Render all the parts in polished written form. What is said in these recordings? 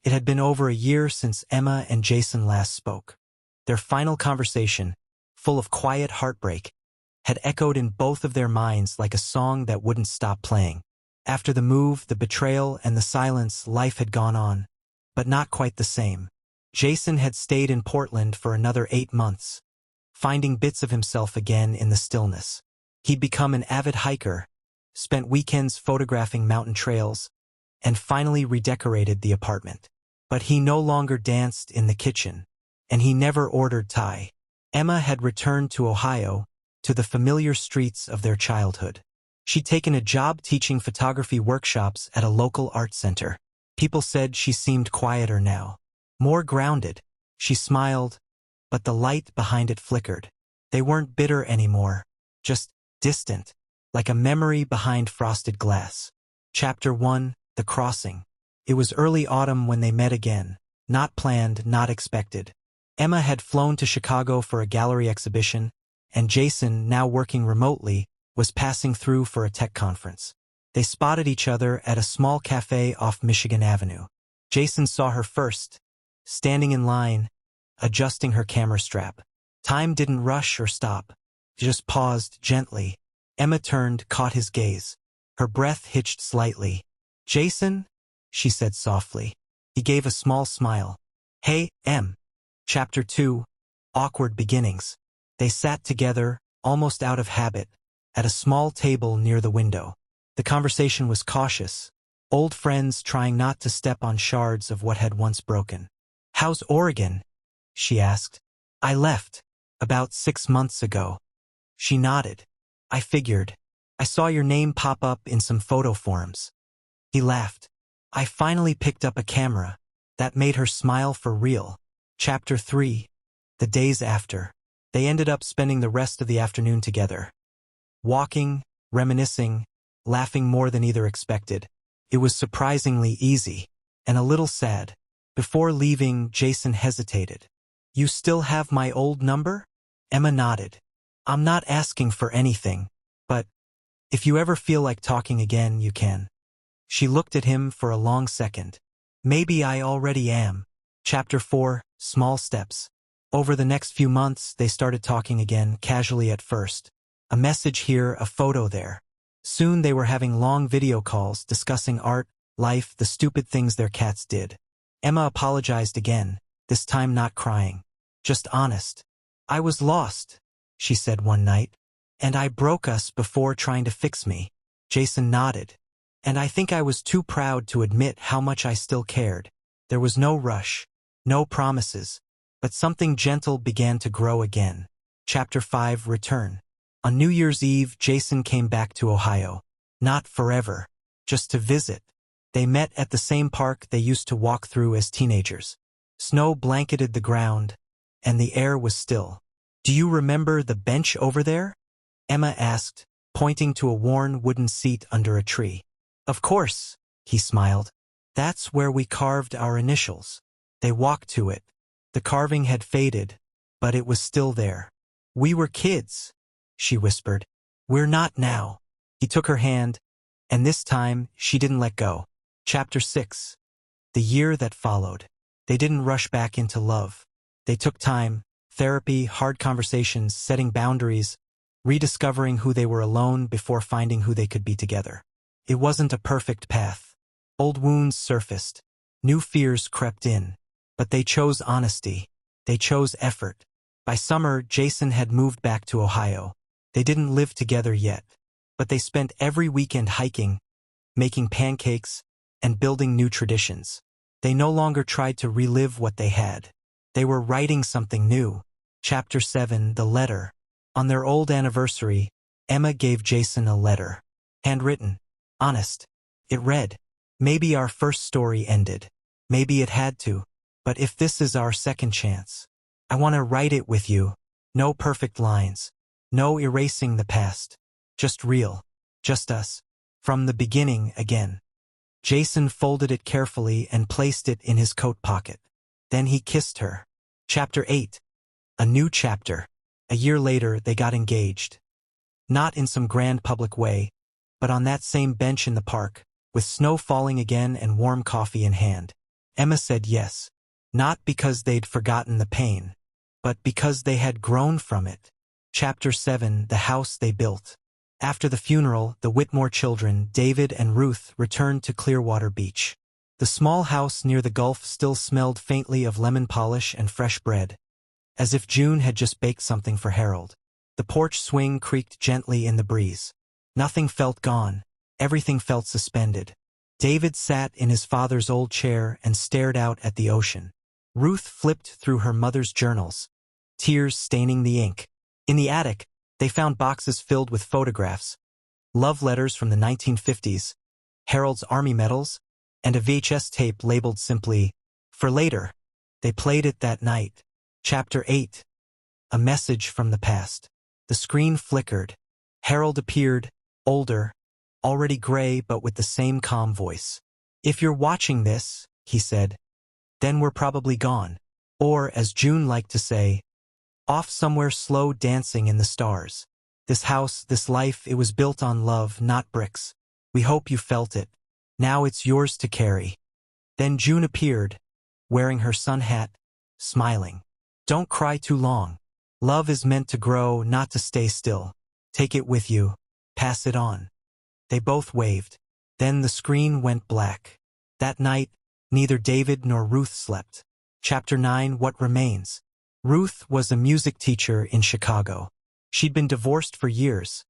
It had been over a year since Emma and Jason last spoke. Their final conversation, full of quiet heartbreak, had echoed in both of their minds like a song that wouldn't stop playing. After the move, the betrayal, and the silence, life had gone on, but not quite the same. Jason had stayed in Portland for another 8 months, finding bits of himself again in the stillness. He'd become an avid hiker, spent weekends photographing mountain trails, and finally redecorated the apartment. But he no longer danced in the kitchen, and he never ordered Thai. Emma had returned to Ohio, to the familiar streets of their childhood. She'd taken a job teaching photography workshops at a local art center. People said she seemed quieter now, more grounded. She smiled, but the light behind it flickered. They weren't bitter anymore, just distant, like a memory behind frosted glass. Chapter 1, The Crossing. It was early autumn when they met again, not planned, not expected. Emma had flown to Chicago for a gallery exhibition, and Jason, now working remotely, was passing through for a tech conference. They spotted each other at a small cafe off Michigan Avenue. Jason saw her first, standing in line, adjusting her camera strap. Time didn't rush or stop. It just paused gently. Emma turned, caught his gaze. Her breath hitched slightly. "Jason?" she said softly. He gave a small smile. "Hey, Em." Chapter 2, Awkward Beginnings. They sat together, almost out of habit, at a small table near the window. The conversation was cautious, old friends trying not to step on shards of what had once broken. "How's Oregon?" she asked. "I left about 6 months ago." She nodded. "I figured. I saw your name pop up in some photo forums." He laughed. "I finally picked up a camera." That made her smile for real. Chapter 3, The Days After. They ended up spending the rest of the afternoon together. Walking, reminiscing, laughing more than either expected. It was surprisingly easy, and a little sad. Before leaving, Jason hesitated. "You still have my old number?" Emma nodded. "I'm not asking for anything, but if you ever feel like talking again, you can." She looked at him for a long second. "Maybe I already am." Chapter 4, Small Steps. Over the next few months, they started talking again, casually at first. A message here, a photo there. Soon they were having long video calls, discussing art, life, the stupid things their cats did. Emma apologized again, this time not crying, just honest. "I was lost," she said one night, "and I broke us before trying to fix me." Jason nodded. "And I think I was too proud to admit how much I still cared." There was no rush, no promises, but something gentle began to grow again. Chapter 5, Return. On New Year's Eve, Jason came back to Ohio. Not forever, just to visit. They met at the same park they used to walk through as teenagers. Snow blanketed the ground, and the air was still. "Do you remember the bench over there?" Emma asked, pointing to a worn wooden seat under a tree. "Of course," he smiled. "That's where we carved our initials." They walked to it. The carving had faded, but it was still there. "We were kids," she whispered. "We're not now." He took her hand, and this time she didn't let go. Chapter 6. The Year That Followed. They didn't rush back into love. They took time, therapy, hard conversations, setting boundaries, rediscovering who they were alone before finding who they could be together. It wasn't a perfect path. Old wounds surfaced. New fears crept in. But they chose honesty. They chose effort. By summer, Jason had moved back to Ohio. They didn't live together yet, but they spent every weekend hiking, making pancakes, and building new traditions. They no longer tried to relive what they had. They were writing something new. Chapter 7, The Letter. On their old anniversary, Emma gave Jason a letter. Handwritten. Honest. It read, "Maybe our first story ended. Maybe it had to. But if this is our second chance, I want to write it with you. No perfect lines. No erasing the past. Just real. Just us. From the beginning again." Jason folded it carefully and placed it in his coat pocket. Then he kissed her. Chapter 8. A New Chapter. A year later, they got engaged. Not in some grand public way, but on that same bench in the park, with snow falling again and warm coffee in hand. Emma said yes, not because they'd forgotten the pain, but because they had grown from it. Chapter 7: The House They Built. After the funeral, the Whitmore children, David and Ruth, returned to Clearwater Beach. The small house near the Gulf still smelled faintly of lemon polish and fresh bread, as if June had just baked something for Harold. The porch swing creaked gently in the breeze. Nothing felt gone. Everything felt suspended. David sat in his father's old chair and stared out at the ocean. Ruth flipped through her mother's journals, tears staining the ink. In the attic, they found boxes filled with photographs, love letters from the 1950s, Harold's Army medals, and a VHS tape labeled simply, "For later." They played it that night. Chapter 8. A Message from the Past. The screen flickered. Harold appeared, older, already gray but with the same calm voice. "If you're watching this," he said, "then we're probably gone. Or, as June liked to say, off somewhere slow dancing in the stars. This house, this life, it was built on love, not bricks. We hope you felt it. Now it's yours to carry." Then June appeared, wearing her sun hat, smiling. "Don't cry too long. Love is meant to grow, not to stay still. Take it with you. Pass it on." They both waved. Then the screen went black. That night, neither David nor Ruth slept. Chapter 9. What Remains. Ruth was a music teacher in Chicago. She'd been divorced for years,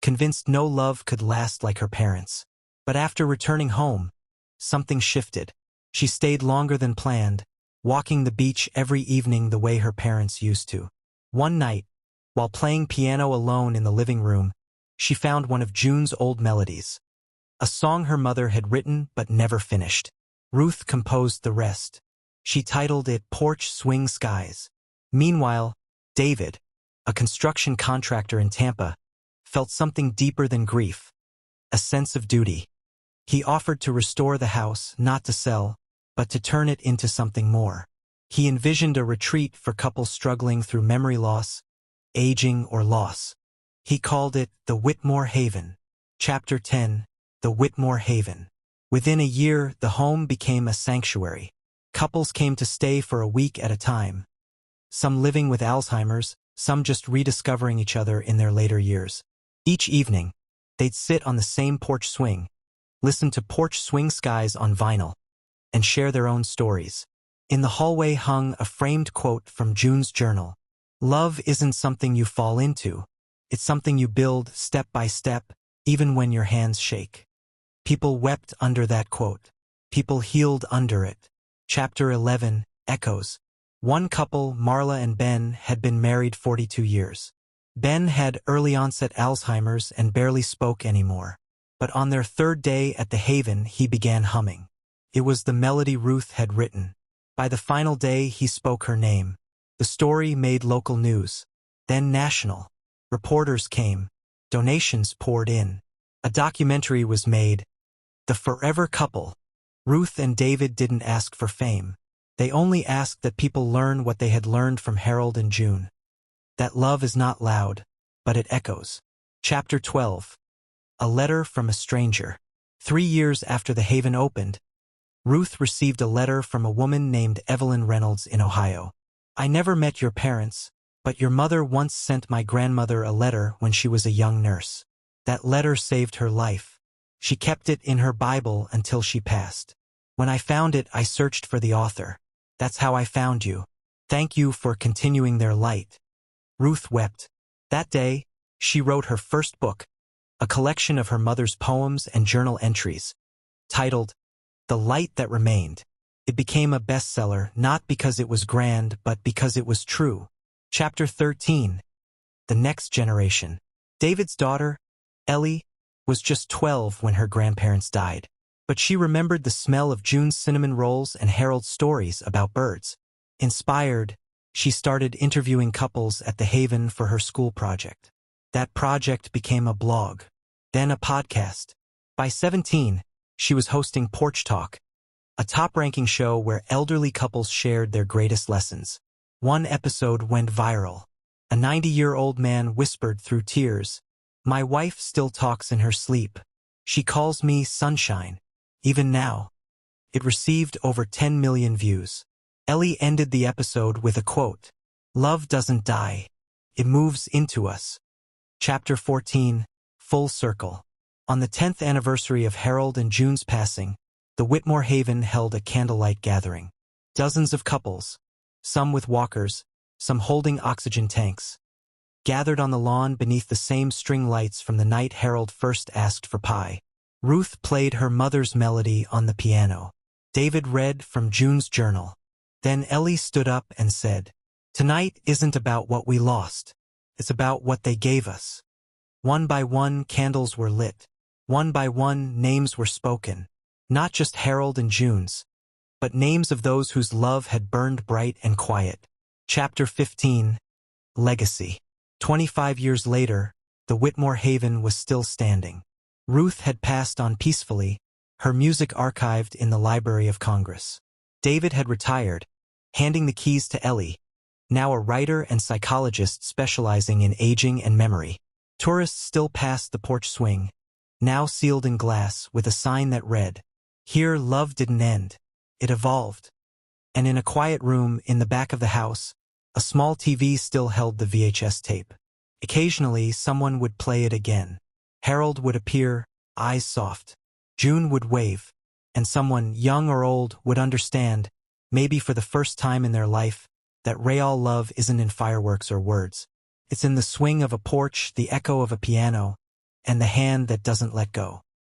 convinced no love could last like her parents. But after returning home, something shifted. She stayed longer than planned, walking the beach every evening the way her parents used to. One night, while playing piano alone in the living room, she found one of June's old melodies, a song her mother had written but never finished. Ruth composed the rest. She titled it Porch Swing Skies. Meanwhile, David, a construction contractor in Tampa, felt something deeper than grief, a sense of duty. He offered to restore the house, not to sell, but to turn it into something more. He envisioned a retreat for couples struggling through memory loss, aging, or loss. He called it the Whitmore Haven. Chapter 10. The Whitmore Haven. Within a year, the home became a sanctuary. Couples came to stay for a week at a time, some living with Alzheimer's, some just rediscovering each other in their later years. Each evening, they'd sit on the same porch swing, listen to Porch Swing Skies on vinyl, and share their own stories. In the hallway hung a framed quote from June's journal. "Love isn't something you fall into. It's something you build step by step, even when your hands shake." People wept under that quote. People healed under it. Chapter 11. Echoes. One couple, Marla and Ben, had been married 42 years. Ben had early-onset Alzheimer's and barely spoke anymore. But on their third day at the Haven, he began humming. It was the melody Ruth had written. By the final day, he spoke her name. The story made local news, then national. Reporters came. Donations poured in. A documentary was made. The Forever Couple. Ruth and David didn't ask for fame. They only asked that people learn what they had learned from Harold and June. That love is not loud, but it echoes. Chapter 12. A Letter from a Stranger. 3 years after the Haven opened, Ruth received a letter from a woman named Evelyn Reynolds in Ohio. "I never met your parents, but your mother once sent my grandmother a letter when she was a young nurse. That letter saved her life. She kept it in her Bible until she passed. When I found it, I searched for the author. That's how I found you. Thank you for continuing their light." Ruth wept. That day, she wrote her first book, a collection of her mother's poems and journal entries, titled The Light That Remained. It became a bestseller not because it was grand, but because it was true. Chapter 13. The Next Generation. David's daughter, Ellie, was just 12 when her grandparents died. But she remembered the smell of June's cinnamon rolls and Harold's stories about birds. Inspired, she started interviewing couples at the Haven for her school project. That project became a blog, then a podcast. By 17, she was hosting Porch Talk, a top-ranking show where elderly couples shared their greatest lessons. One episode went viral. A 90-year-old man whispered through tears, "My wife still talks in her sleep. She calls me Sunshine, even now." It received over 10 million views. Ellie ended the episode with a quote, "Love doesn't die. It moves into us." Chapter 14, Full Circle. On the 10th anniversary of Harold and June's passing, the Whitmore Haven held a candlelight gathering. Dozens of couples, some with walkers, some holding oxygen tanks, gathered on the lawn beneath the same string lights from the night Harold first asked for pie. Ruth played her mother's melody on the piano. David read from June's journal. Then Ellie stood up and said, "Tonight isn't about what we lost. It's about what they gave us." One by one, candles were lit. One by one, names were spoken. Not just Harold and June's, but names of those whose love had burned bright and quiet. Chapter 15, Legacy. 25 years later, the Whitmore Haven was still standing. Ruth had passed on peacefully, her music archived in the Library of Congress. David had retired, handing the keys to Ellie, now a writer and psychologist specializing in aging and memory. Tourists still passed the porch swing, now sealed in glass with a sign that read, "Here love didn't end, it evolved." And in a quiet room in the back of the house, a small TV still held the VHS tape. Occasionally, someone would play it again. Harold would appear, eyes soft. June would wave, and someone, young or old, would understand, maybe for the first time in their life, that real love isn't in fireworks or words. It's in the swing of a porch, the echo of a piano, and the hand that doesn't let go.